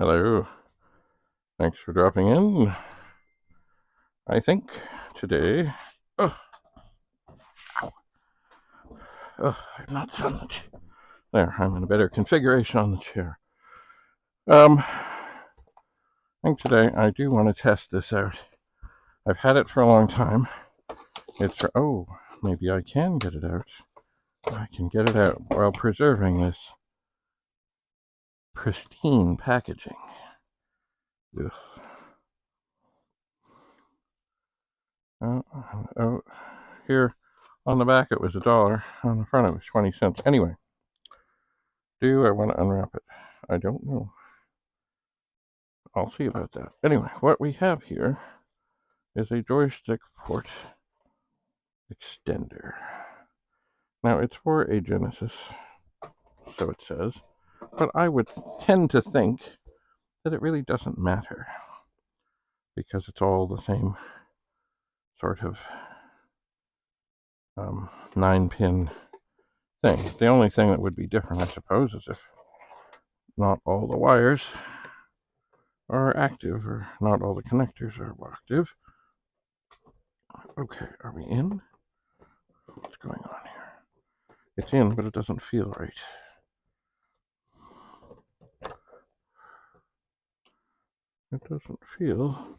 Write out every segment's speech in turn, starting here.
Hello. Thanks for dropping in. I think today. Oh, I'm not on the chair. There, I'm in a better configuration on the chair. I think today I do want to test this out. I've had it for a long time. It's for. Oh, maybe I can get it out. I can get it out while preserving this pristine packaging. Ugh. Oh, here on the back it was $1. On the front it was 20 cents. Anyway, do I want to unwrap it? I don't know. I'll see about that. Anyway, what we have here is a joystick port extender. Now, it's for a Genesis, so it says, but I would tend to think that it really doesn't matter because it's all the same sort of 9-pin thing. The only thing that would be different, I suppose, is if not all the wires are active or not all the connectors are active. Okay, are we in? What's going on here? It's in, but it doesn't feel right. It doesn't feel.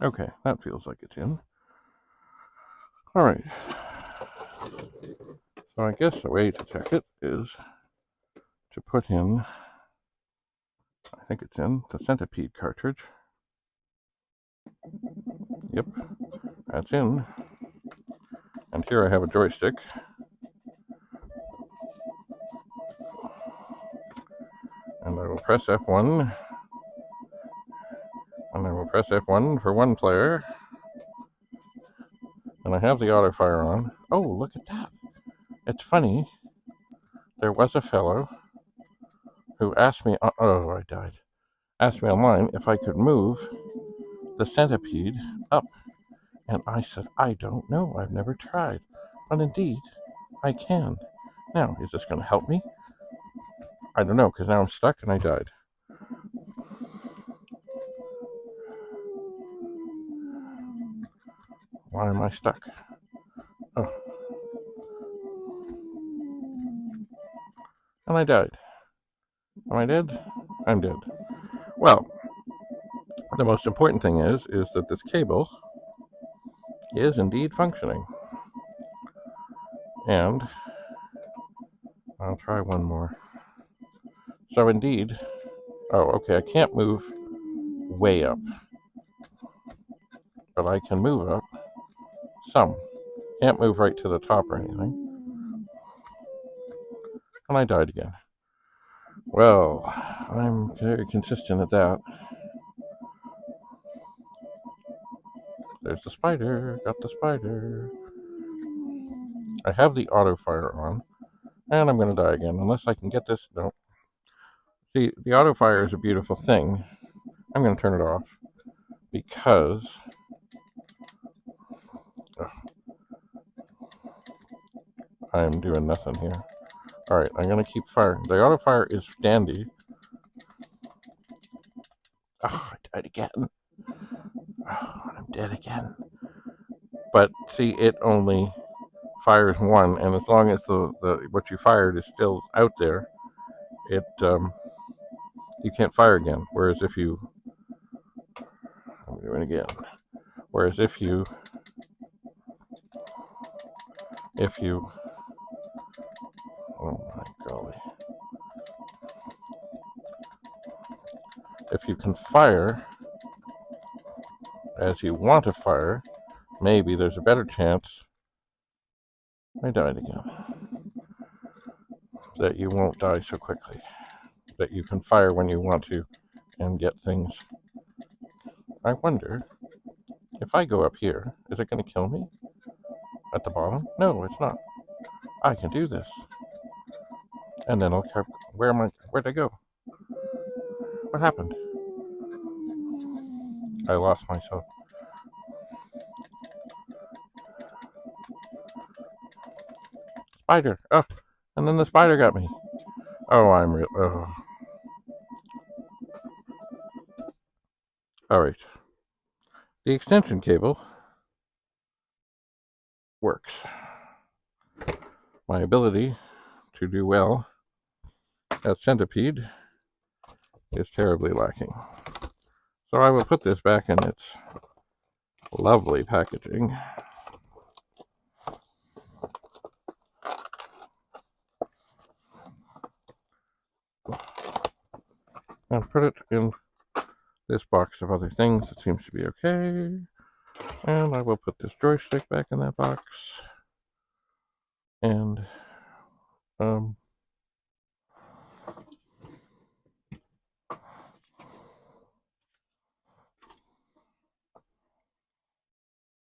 Okay, that feels like it's in. Alright. So I guess the way to check it is to put in, I think it's in, the Centipede cartridge. Yep, that's in. And here I have a joystick. And I will press F1. And I will press F1 for one player. And I have the auto fire on. Oh, look at that. It's funny. There was a fellow who asked me, oh, I died. Asked me online if I could move the Centipede up. And I said, I don't know. I've never tried. But indeed, I can. Now, is this going to help me? I don't know, because now I'm stuck and I died. Why am I stuck? Oh. And I died. Am I dead? I'm dead. Well, the most important thing is that this cable is indeed functioning. And I'll try one more. So indeed, oh, okay, I can't move way up, but I can move up some. Can't move right to the top or anything. And I died again. Well, I'm very consistent at that. There's the spider. Got the spider. I have the auto fire on. And I'm going to die again. Unless I can get this. No. See, the auto fire is a beautiful thing. I'm going to turn it off. Because... I'm doing nothing here. Alright, I'm going to keep firing. The auto fire is dandy. Oh, I died again. Oh, I'm dead again. But see, it only fires one, and as long as the what you fired is still out there, it you can't fire again. Whereas if you, I'm doing it again. Whereas if you, oh my golly, if you can fire as you want to fire, maybe there's a better chance. I died again. That you won't die so quickly. That you can fire when you want to and get things. I wonder if I go up here, is it going to kill me? At the bottom? No, it's not. I can do this. And then I'll keep. Where'd I go? What happened? I lost myself. Spider! Oh! And then the spider got me. Oh, I'm real. Oh. Alright. The extension cable works. My ability to do well at Centipede is terribly lacking. So I will put this back in its lovely packaging. And put it in this box of other things. It seems to be okay. And I will put this joystick back in that box. And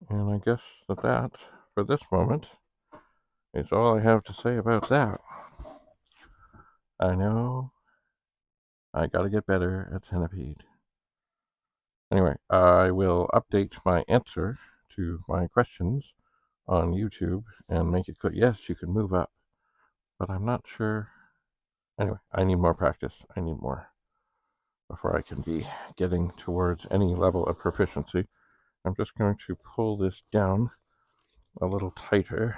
I guess that for this moment is all I have to say about that. I know I gotta get better at Centipede. Anyway, I will update my answer to my questions on YouTube and make it clear. Yes, you can move up, but I'm not sure. Anyway, I need more practice. I need more before I can be getting towards any level of proficiency. I'm just going to pull this down a little tighter,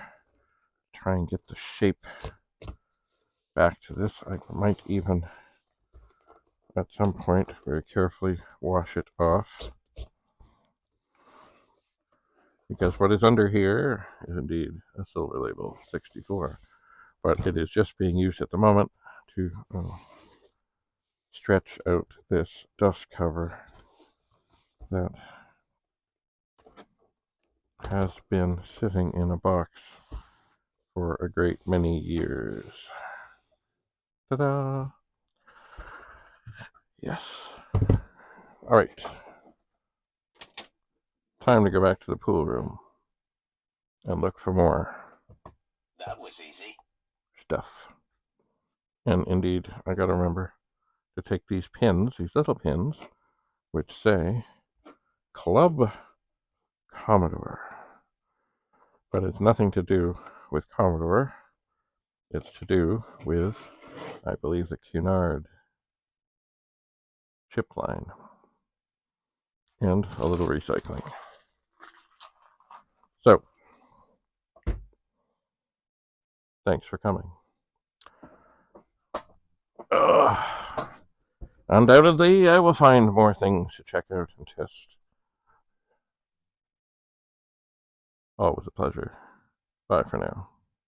try and get the shape back to this. I might even at some point very carefully wash it off, because what is under here is indeed a silver label 64, but it is just being used at the moment to stretch out this dust cover that has been sitting in a box for a great many years. Ta-da! Yes. All right. Time to go back to the pool room and look for more. That was easy. Stuff. And indeed, I gotta remember to take these pins, these little pins, which say Club Commodore. But it's nothing to do with Commodore. It's to do with, I believe, the Cunard chip line. And a little recycling. So, thanks for coming. Undoubtedly, I will find more things to check out and test. Always a pleasure. Bye for now.